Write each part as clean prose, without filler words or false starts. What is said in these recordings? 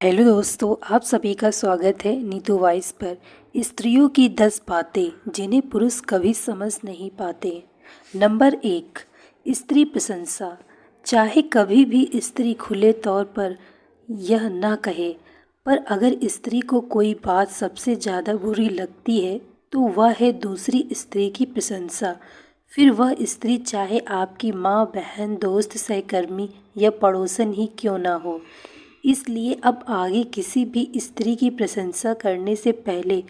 Hello दोस्तों, आप सभी का स्वागत है नीतू वॉइस पर। स्त्रियों की 10 बातें जिन्हें पुरुष कभी समझ नहीं पाते। नंबर 1, स्त्री प्रशंसा। चाहे कभी भी स्त्री खुले तौर पर यह ना कहे, पर अगर स्त्री को कोई बात सबसे ज़्यादा बुरी लगती है तो वह है दूसरी स्त्री की प्रशंसा। फिर वह स्त्री चाहे आपकी माँ, बहन, दोस्त, सहकर्मी या पड़ोसन ही क्यों ना हो। इसलिए अब आगे किसी भी स्त्री की प्रशंसा करने से पहले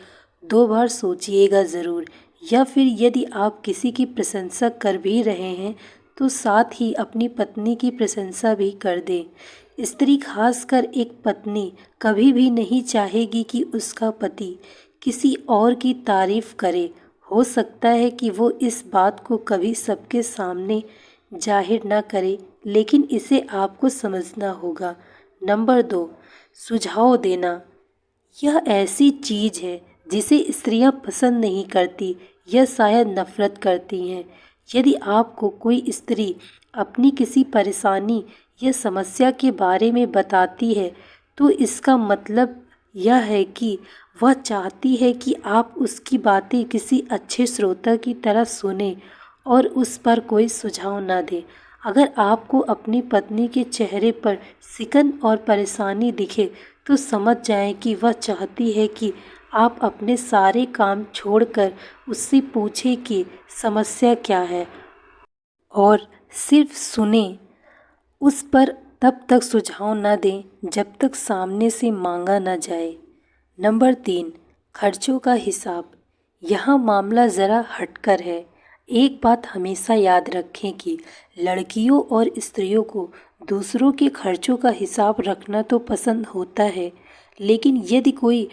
2 बार सोचिएगा ज़रूर, या फिर यदि आप किसी की प्रशंसा कर भी रहे हैं तो साथ ही अपनी पत्नी की प्रशंसा भी कर दें। स्त्री, खासकर एक पत्नी, कभी भी नहीं चाहेगी कि उसका पति किसी और की तारीफ करे। हो सकता है कि वो इस बात को कभी सबके सामने जाहिर ना करे, लेकिन इसे आपको समझना होगा। नंबर 2, सुझाव देना। यह ऐसी चीज़ है जिसे स्त्रियां पसंद नहीं करती या शायद नफरत करती हैं। यदि आपको कोई स्त्री अपनी किसी परेशानी या समस्या के बारे में बताती है तो इसका मतलब यह है कि वह चाहती है कि आप उसकी बातें किसी अच्छे श्रोता की तरह सुनें और उस पर कोई सुझाव न दें। अगर आपको अपनी पत्नी के चेहरे पर सिकन और परेशानी दिखे तो समझ जाएं कि वह चाहती है कि आप अपने सारे काम छोड़कर उससे पूछें कि समस्या क्या है और सिर्फ सुनें। उस पर तब तक सुझाव न दें जब तक सामने से मांगा न जाए। नंबर 3, खर्चों का हिसाब। यहाँ मामला ज़रा हटकर है। एक बात हमेशा याद रखें कि लड़कियों और स्त्रियों को दूसरों के खर्चों का हिसाब रखना तो पसंद होता है, लेकिन यदि कोई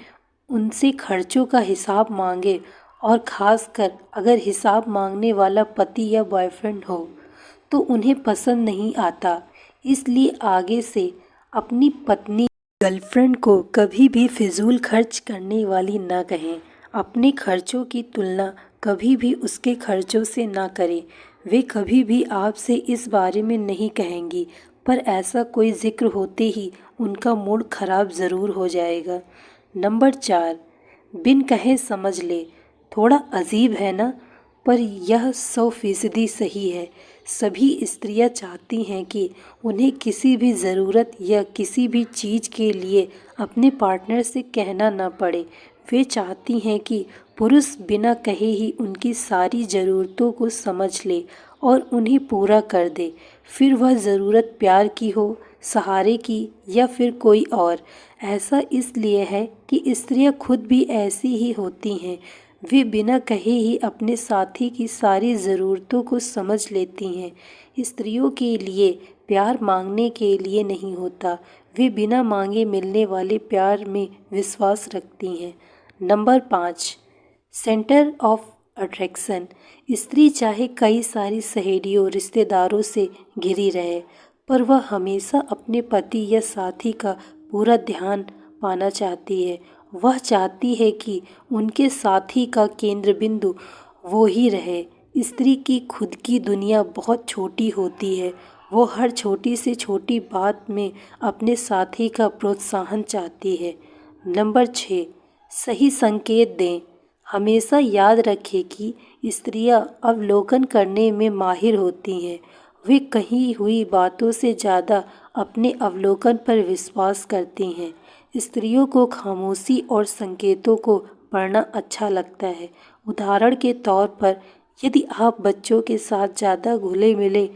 उनसे खर्चों का हिसाब मांगे और ख़ासकर अगर हिसाब मांगने वाला पति या बॉयफ्रेंड हो तो उन्हें पसंद नहीं आता। इसलिए आगे से अपनी पत्नी, गर्लफ्रेंड को कभी भी फिजूल खर्च करने वाली ना कहें। अपने खर्चों की तुलना कभी भी उसके खर्चों से ना करें। वे कभी भी आपसे इस बारे में नहीं कहेंगी, पर ऐसा कोई जिक्र होते ही उनका मूड खराब ज़रूर हो जाएगा। नंबर 4, बिन कहे समझ ले। थोड़ा अजीब है ना, पर यह 100% सही है। सभी स्त्रियां चाहती हैं कि उन्हें किसी भी ज़रूरत या किसी भी चीज़ के लिए अपने पार्टनर से कहना ना पड़े। वे चाहती हैं कि पुरुष बिना कहे ही उनकी सारी ज़रूरतों को समझ ले और उन्हें पूरा कर दे, फिर वह ज़रूरत प्यार की हो, सहारे की या फिर कोई और। ऐसा इसलिए है कि स्त्रियां खुद भी ऐसी ही होती हैं। वे बिना कहे ही अपने साथी की सारी ज़रूरतों को समझ लेती हैं। स्त्रियों के लिए प्यार मांगने के लिए नहीं होता, वे बिना मांगे मिलने वाले प्यार में विश्वास रखती हैं। Number 5, centre of attraction. स्त्री चाहे कई सारी सहेलियों, रिश्तेदारों से घिरी रहे, पर वह हमेशा अपने पति या साथी का पूरा ध्यान पाना चाहती है। वह चाहती है कि उनके साथी का केंद्र बिंदु वो ही रहे। स्त्री की खुद की दुनिया बहुत छोटी होती है। वो हर छोटी से छोटी बात में अपने साथी का प्रोत्साहन चाहती है। नंबर 6, सही संकेत दें। हमेशा याद रखें कि स्त्रियां अवलोकन करने में माहिर होती हैं। वे कही हुई बातों से ज़्यादा अपने अवलोकन पर विश्वास करती हैं। स्त्रियों को खामोशी और संकेतों को पढ़ना अच्छा लगता है। उदाहरण के तौर पर, यदि आप बच्चों के साथ ज़्यादा घुले मिले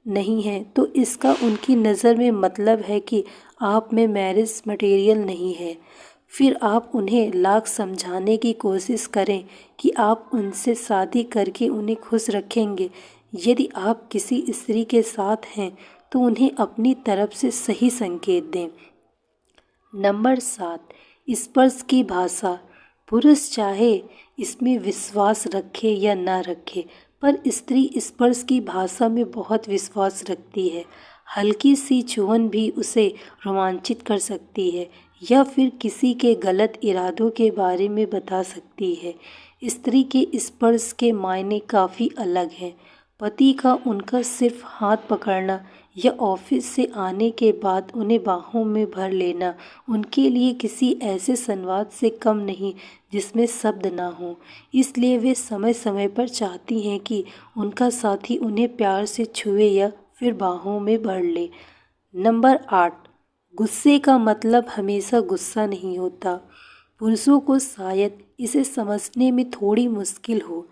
नहीं हैं तो इसका उनकी नज़र में मतलब है कि आप में मैरिज मटेरियल नहीं है। फिर आप उन्हें लाख समझाने की कोशिश करें कि आप उनसे शादी करके उन्हें खुश रखेंगे। यदि आप किसी स्त्री के साथ हैं तो उन्हें अपनी तरफ से सही संकेत दें। नंबर 7, स्पर्श की भाषा। पुरुष चाहे इसमें विश्वास रखे या ना रखे, पर स्त्री स्पर्श की भाषा में बहुत विश्वास रखती है। हल्की सी चुभन भी उसे रोमांचित कर सकती है या फिर किसी के गलत इरादों के बारे में बता सकती है। स्त्री के स्पर्श के मायने काफ़ी अलग हैं। पति का उनका सिर्फ हाथ पकड़ना या ऑफिस से आने के बाद उन्हें बाहों में भर लेना उनके लिए किसी ऐसे संवाद से कम नहीं जिसमें शब्द ना हो। इसलिए वे समय समय पर चाहती हैं कि उनका साथी उन्हें प्यार से छुए या फिर बाहों में भर ले। नंबर 8, गुस्से का मतलब हमेशा गुस्सा नहीं होता। पुरुषों को शायद इसे समझने में थोड़ी मुश्किल हो,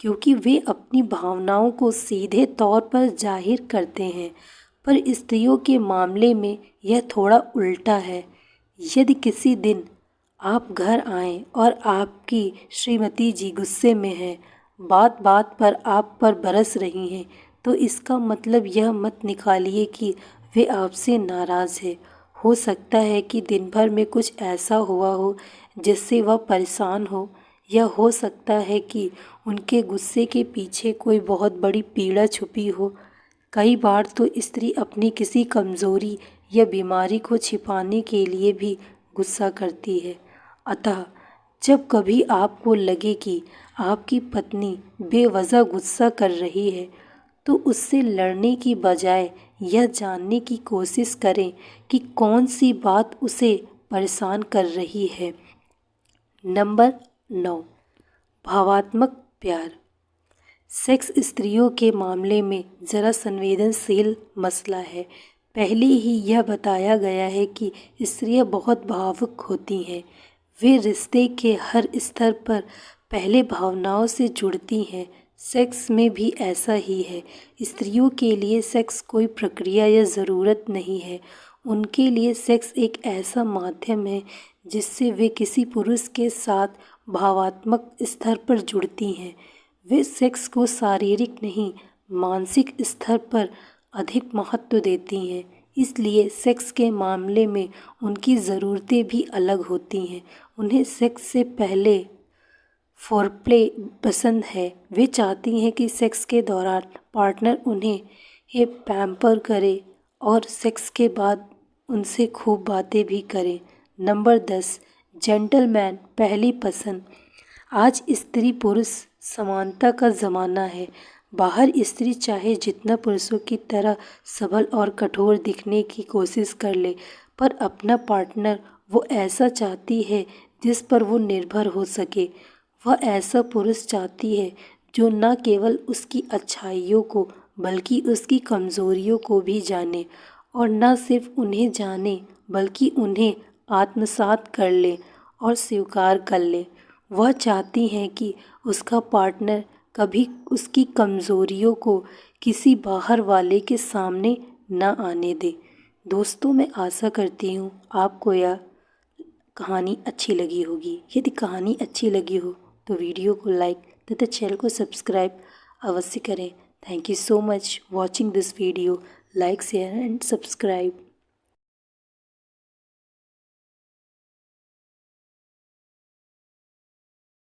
क्योंकि वे अपनी भावनाओं को सीधे तौर पर जाहिर करते हैं, पर स्त्रियों के मामले में यह थोड़ा उल्टा है। यदि किसी दिन आप घर आएं और आपकी श्रीमती जी गुस्से में हैं, बात बात पर आप पर बरस रही हैं, तो इसका मतलब यह मत निकालिए कि वे आपसे नाराज़ है। हो सकता है कि दिन भर में कुछ ऐसा हुआ हो जिससे वह परेशान हो, या हो सकता है कि उनके गुस्से के पीछे कोई बहुत बड़ी पीड़ा छुपी हो। कई बार तो स्त्री अपनी किसी कमज़ोरी या बीमारी को छिपाने के लिए भी गुस्सा करती है। अतः जब कभी आपको लगे कि आपकी पत्नी बेवजह गुस्सा कर रही है, तो उससे लड़ने की बजाय यह जानने की कोशिश करें कि कौन सी बात उसे परेशान कर रही है। नंबर 9, भावात्मक प्यार। सेक्स स्त्रियों के मामले में ज़रा संवेदनशील मसला है। पहले ही यह बताया गया है कि स्त्रियां बहुत भावुक होती हैं। वे रिश्ते के हर स्तर पर पहले भावनाओं से जुड़ती हैं। सेक्स में भी ऐसा ही है। स्त्रियों के लिए सेक्स कोई प्रक्रिया या ज़रूरत नहीं है। उनके लिए सेक्स एक ऐसा माध्यम है जिससे वे किसी पुरुष के साथ भावात्मक स्तर पर जुड़ती हैं। वे सेक्स को शारीरिक नहीं, मानसिक स्तर पर अधिक महत्व देती हैं। इसलिए सेक्स के मामले में उनकी ज़रूरतें भी अलग होती हैं। उन्हें सेक्स से पहले फोरप्ले पसंद है। वे चाहती हैं कि सेक्स के दौरान पार्टनर उन्हें पैम्पर करे और सेक्स के बाद उनसे खूब बातें भी करें। नंबर 10, जेंटलमैन पहली पसंद। आज स्त्री पुरुष समानता का ज़माना है। बाहर स्त्री चाहे जितना पुरुषों की तरह सबल और कठोर दिखने की कोशिश कर ले, पर अपना पार्टनर वो ऐसा चाहती है जिस पर वो निर्भर हो सके। वह ऐसा पुरुष चाहती है जो न केवल उसकी अच्छाइयों को बल्कि उसकी कमज़ोरियों को भी जाने, और न सिर्फ उन्हें जाने बल्कि उन्हें आत्मसात कर ले और स्वीकार कर ले। वह चाहती हैं कि उसका पार्टनर कभी उसकी कमज़ोरियों को किसी बाहर वाले के सामने न आने दे। दोस्तों, मैं आशा करती हूँ आपको यह कहानी अच्छी लगी होगी। यदि कहानी अच्छी लगी हो तो वीडियो को लाइक तथा चैनल को सब्सक्राइब अवश्य करें। Thank you so much watching this video. Like, share and subscribe.